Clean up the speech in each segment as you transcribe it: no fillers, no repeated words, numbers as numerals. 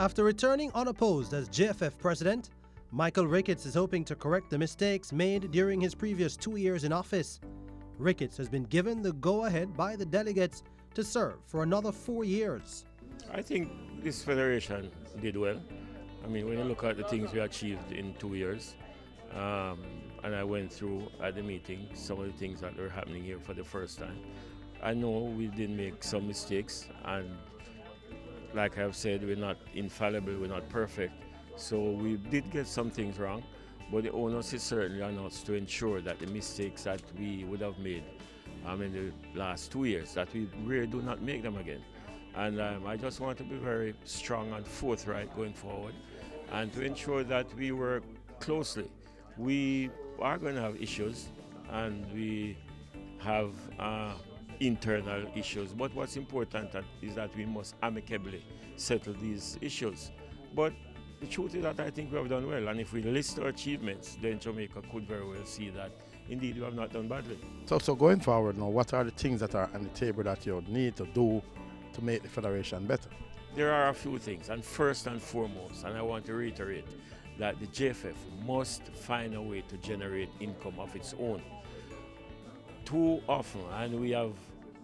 After returning unopposed as JFF president, Michael Ricketts is hoping to correct the mistakes made during his previous 2 years in office. Ricketts has been given the go-ahead by the delegates to serve for another 4 years. I think this federation did well. I mean, when you look at the things we achieved in 2 years, and I went through at the meeting some of the things that were happening here for the first time. I know we did make some mistakes, and like I've said, we're not infallible, we're not perfect. So we did get some things wrong, but the onus is certainly on us to ensure that the mistakes that we would have made in the last 2 years, that we really do not make them again. And I just want to be very strong and forthright going forward, and to ensure that we work closely. We are going to have issues, and we have internal issues, but what's important is that we must amicably settle these issues. But the truth is that I think we have done well, and if we list our achievements, then Jamaica could very well see that indeed we have not done badly. So going forward now, what are the things that are on the table that you need to do to make the federation better? There are a few things, and first and foremost, and I want to reiterate, that the JFF must find a way to generate income of its own. Too often, and we have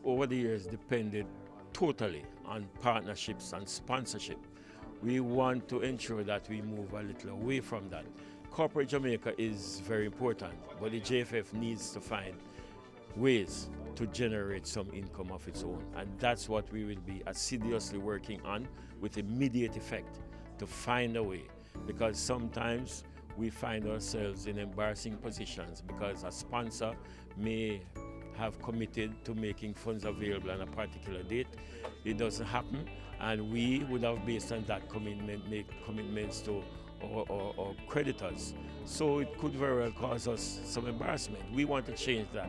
over the years depended totally on partnerships and sponsorship. We want to ensure that we move a little away from that. Corporate Jamaica is very important, but the JFF needs to find ways to generate some income of its own, and that's what we will be assiduously working on with immediate effect, to find a way, because sometimes we find ourselves in embarrassing positions because a sponsor may have committed to making funds available on a particular date. It doesn't happen, and we would have, based on that commitment, make commitments to our creditors. So it could very well cause us some embarrassment. We want to change that.